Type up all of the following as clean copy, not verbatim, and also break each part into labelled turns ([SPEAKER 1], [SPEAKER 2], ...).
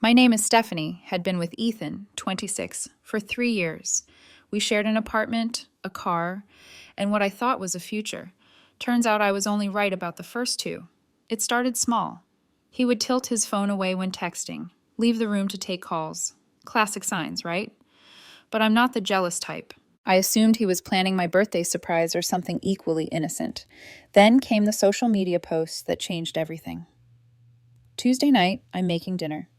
[SPEAKER 1] My name is Stephanie, had been with Ethan, 26, for 3 years. We shared an apartment, a car, and what I thought was a future. Turns out I was only right about the first two. It started small. He would tilt his phone away when texting, leave the room to take calls. Classic signs, right? But I'm not the jealous type. I assumed he was planning my birthday surprise or something equally innocent. Then came the social media posts that changed everything. Tuesday night, I'm making dinner.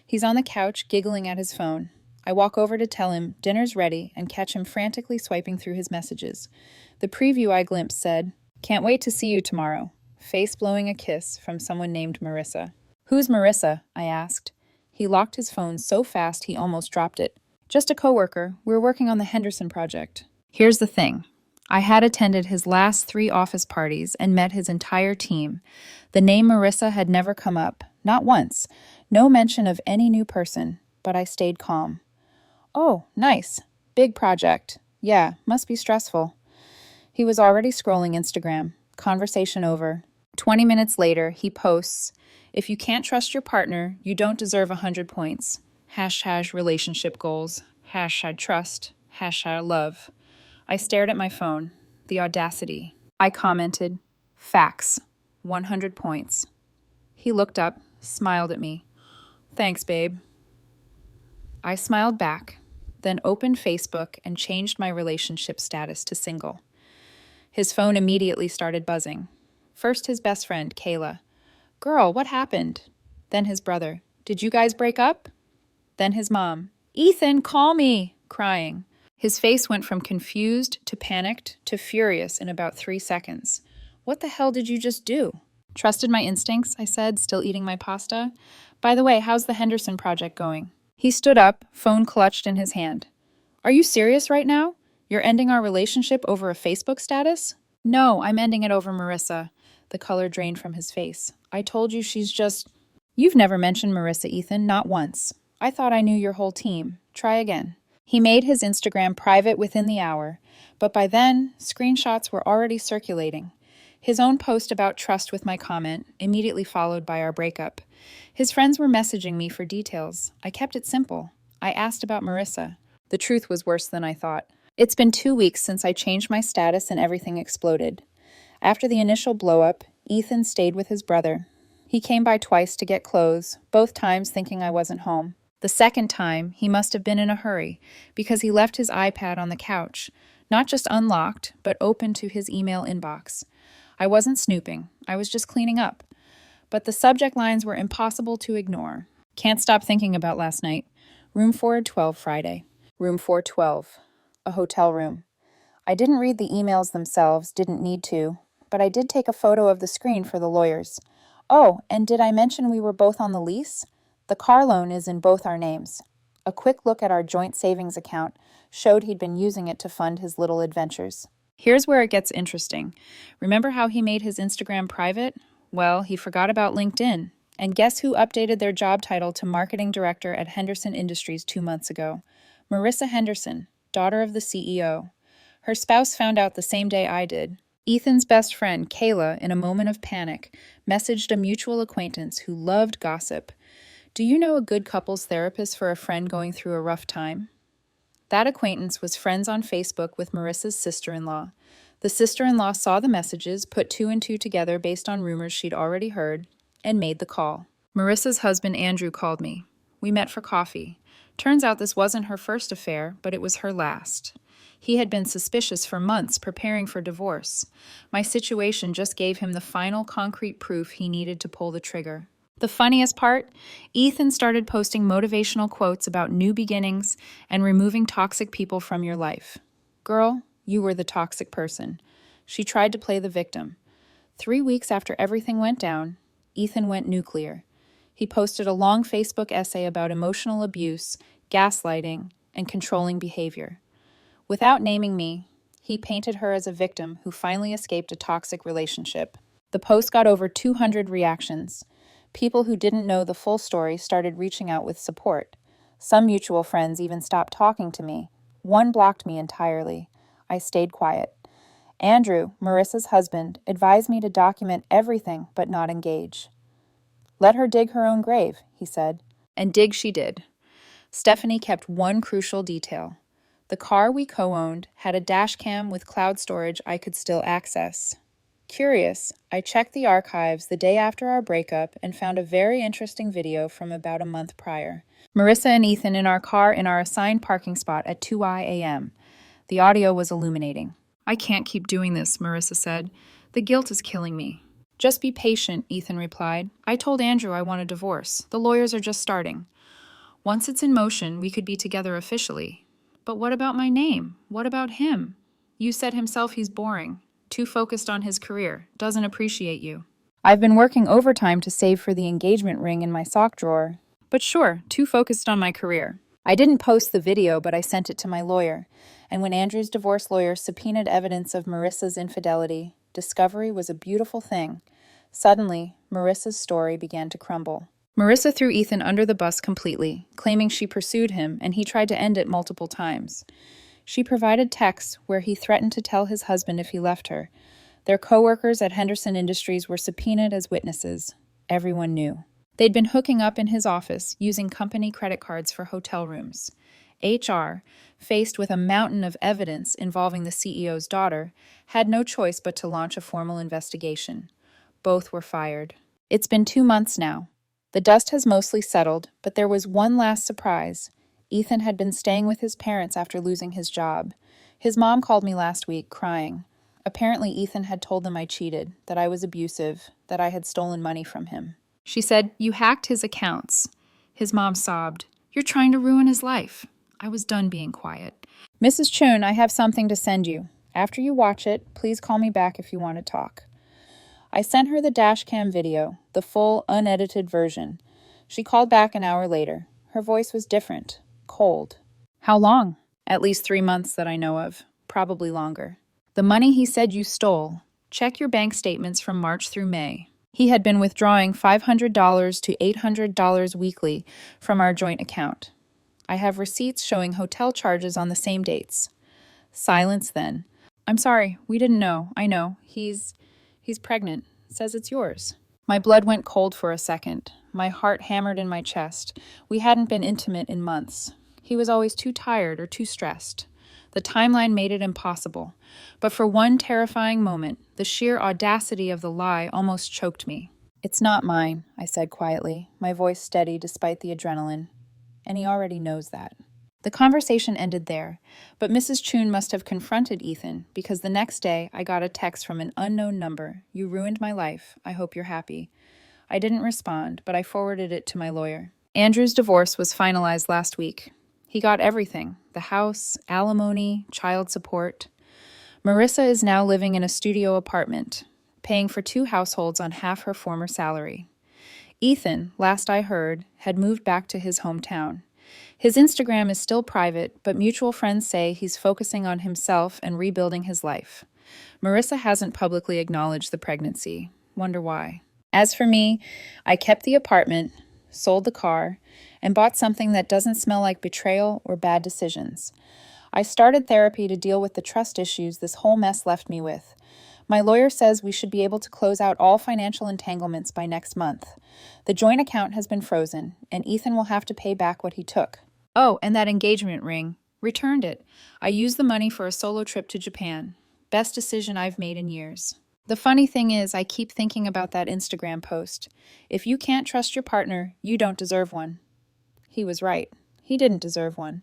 [SPEAKER 1] He's on the couch, giggling at his phone. I walk over to tell him dinner's ready and catch him frantically swiping through his messages. The preview I glimpsed said, "Can't wait to see you tomorrow." Face blowing a kiss from someone named Marissa. "Who's Marissa?" I asked. He locked his phone so fast he almost dropped it. "Just a coworker. We're working on the Henderson project." Here's the thing. I had attended his last 3 office parties and met his entire team. The name Marissa had never come up, not once. No mention of any new person, but I stayed calm. "Oh, nice. Big project. Yeah, must be stressful." He was already scrolling Instagram. Conversation over. 20 minutes later, he posts, "If you can't trust your partner, you don't deserve 100 points. Hashtag relationship goals. Hashtag trust. Hashtag love." I stared at my phone. The audacity. I commented, "Facts. 100 points." He looked up, smiled at me. "Thanks, babe." I smiled back, then opened Facebook and changed my relationship status to single. His phone immediately started buzzing. First his best friend, Kayla. "Girl, what happened?" Then his brother. "Did you guys break up?" Then his mom. "Ethan, call me!" crying. His face went from confused to panicked to furious in about 3 seconds. "What the hell did you just do?" "Trusted my instincts," I said, still eating my pasta. "By the way, how's the Henderson project going?" He stood up, phone clutched in his hand. "Are you serious right now? You're ending our relationship over a Facebook status?" "No, I'm ending it over Marissa." The color drained from his face. "I told you she's just—" "You've never mentioned Marissa, Ethan, not once. I thought I knew your whole team. Try again." He made his Instagram private within the hour, but by then, screenshots were already circulating. His own post about trust with my comment, immediately followed by our breakup. His friends were messaging me for details. I kept it simple. I asked about Marissa. The truth was worse than I thought. It's been 2 weeks since I changed my status and everything exploded. After the initial blow-up, Ethan stayed with his brother. He came by twice to get clothes, both times thinking I wasn't home. The second time, he must have been in a hurry, because he left his iPad on the couch, not just unlocked, but open to his email inbox. I wasn't snooping, I was just cleaning up. But the subject lines were impossible to ignore. "Can't stop thinking about last night. Room 412 Friday." Room 412. A hotel room. I didn't read the emails themselves, didn't need to, but I did take a photo of the screen for the lawyers. Oh, and did I mention we were both on the lease? The car loan is in both our names. A quick look at our joint savings account showed he'd been using it to fund his little adventures. Here's where it gets interesting. Remember how he made his Instagram private? Well, he forgot about LinkedIn. And guess who updated their job title to marketing director at Henderson Industries 2 months ago? Marissa Henderson, daughter of the CEO. Her spouse found out the same day I did. Ethan's best friend, Kayla, in a moment of panic, messaged a mutual acquaintance who loved gossip. "Do you know a good couples therapist for a friend going through a rough time?" That acquaintance was friends on Facebook with Marissa's sister-in-law. The sister-in-law saw the messages, put 2 and 2 together based on rumors she'd already heard, and made the call. Marissa's husband, Andrew, called me. We met for coffee. Turns out this wasn't her first affair, but it was her last. He had been suspicious for months, preparing for divorce. My situation just gave him the final concrete proof he needed to pull the trigger. The funniest part? Ethan started posting motivational quotes about new beginnings and removing toxic people from your life. Girl, you were the toxic person. She tried to play the victim. 3 weeks after everything went down, Ethan went nuclear. He posted a long Facebook essay about emotional abuse, gaslighting, and controlling behavior. Without naming me, he painted her as a victim who finally escaped a toxic relationship. The post got over 200 reactions. People who didn't know the full story started reaching out with support. Some mutual friends even stopped talking to me. One blocked me entirely. I stayed quiet. Andrew, Marissa's husband, advised me to document everything but not engage. "Let her dig her own grave," he said. And dig she did. Stephanie kept one crucial detail. The car we co-owned had a dash cam with cloud storage I could still access. Curious, I checked the archives the day after our breakup and found a very interesting video from about a month prior. Marissa and Ethan in our car in our assigned parking spot at 2 a.m. The audio was illuminating. "I can't keep doing this," Marissa said. "The guilt is killing me." "Just be patient," Ethan replied. "I told Andrew I want a divorce. The lawyers are just starting. Once it's in motion, we could be together officially." "But what about my name? What about him? You said himself he's boring, too focused on his career, doesn't appreciate you." "I've been working overtime to save for the engagement ring in my sock drawer. But sure, too focused on my career." I didn't post the video, but I sent it to my lawyer. And when Andrew's divorce lawyer subpoenaed evidence of Marissa's infidelity, discovery was a beautiful thing. Suddenly, Marissa's story began to crumble. Marissa threw Ethan under the bus completely, claiming she pursued him and he tried to end it multiple times. She provided texts where he threatened to tell his husband if he left her. Their co-workers at Henderson Industries were subpoenaed as witnesses. Everyone knew. They'd been hooking up in his office, using company credit cards for hotel rooms. HR, faced with a mountain of evidence involving the CEO's daughter, had no choice but to launch a formal investigation. Both were fired. It's been 2 months now. The dust has mostly settled, but there was one last surprise. Ethan had been staying with his parents after losing his job. His mom called me last week, crying. Apparently, Ethan had told them I cheated, that I was abusive, that I had stolen money from him. She said, "You hacked his accounts." His mom sobbed, "You're trying to ruin his life." I was done being quiet. "Mrs. Chun, I have something to send you. After you watch it, please call me back if you want to talk." I sent her the dashcam video, the full, unedited version. She called back an hour later. Her voice was different, cold. "How long?" "At least 3 months that I know of. Probably longer." "The money he said you stole. Check your bank statements from March through May. He had been withdrawing $500 to $800 weekly from our joint account. I have receipts showing hotel charges on the same dates." Silence then. "I'm sorry, we didn't know. I know. He's pregnant. Says it's yours." My blood went cold for a second. My heart hammered in my chest. We hadn't been intimate in months. He was always too tired or too stressed. The timeline made it impossible. But for one terrifying moment, the sheer audacity of the lie almost choked me. "It's not mine," I said quietly, my voice steady despite the adrenaline. "And he already knows that." The conversation ended there, but Mrs. Chun must have confronted Ethan because the next day I got a text from an unknown number. "You ruined my life. I hope you're happy." I didn't respond, but I forwarded it to my lawyer. Andrew's divorce was finalized last week. He got everything: the house, alimony, child support. Marissa is now living in a studio apartment, paying for 2 households on half her former salary. Ethan, last I heard, had moved back to his hometown. His Instagram is still private, but mutual friends say he's focusing on himself and rebuilding his life. Marissa hasn't publicly acknowledged the pregnancy. Wonder why. As for me, I kept the apartment, sold the car, and bought something that doesn't smell like betrayal or bad decisions. I started therapy to deal with the trust issues this whole mess left me with. My lawyer says we should be able to close out all financial entanglements by next month. The joint account has been frozen, and Ethan will have to pay back what he took. Oh, and that engagement ring. Returned it. I used the money for a solo trip to Japan. Best decision I've made in years. The funny thing is, I keep thinking about that Instagram post. If you can't trust your partner, you don't deserve one. He was right. He didn't deserve one.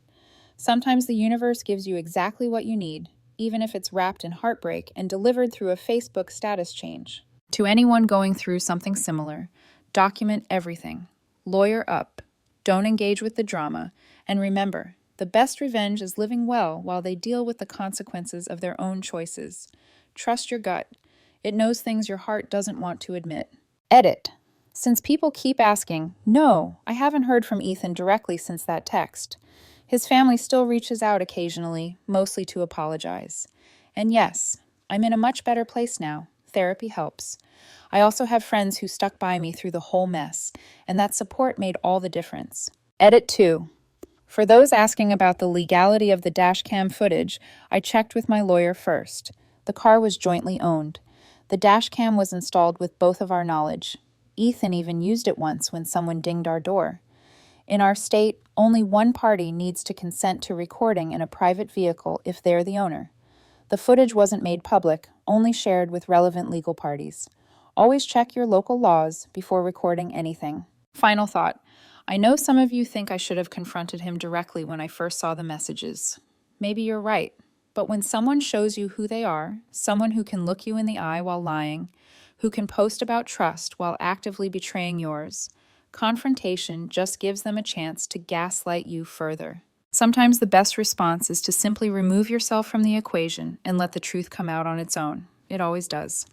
[SPEAKER 1] Sometimes the universe gives you exactly what you need, even if it's wrapped in heartbreak and delivered through a Facebook status change. To anyone going through something similar, document everything. Lawyer up. Don't engage with the drama. And remember, the best revenge is living well while they deal with the consequences of their own choices. Trust your gut. It knows things your heart doesn't want to admit. Edit. Since people keep asking, no, I haven't heard from Ethan directly since that text. His family still reaches out occasionally, mostly to apologize. And yes, I'm in a much better place now. Therapy helps. I also have friends who stuck by me through the whole mess, and that support made all the difference. Edit 2. For those asking about the legality of the dashcam footage, I checked with my lawyer first. The car was jointly owned. The dashcam was installed with both of our knowledge. Ethan even used it once when someone dinged our door. In our state, only one party needs to consent to recording in a private vehicle if they're the owner. The footage wasn't made public, only shared with relevant legal parties. Always check your local laws before recording anything. Final thought. I know some of you think I should have confronted him directly when I first saw the messages. Maybe you're right. But when someone shows you who they are, someone who can look you in the eye while lying, who can post about trust while actively betraying yours, confrontation just gives them a chance to gaslight you further. Sometimes the best response is to simply remove yourself from the equation and let the truth come out on its own. It always does.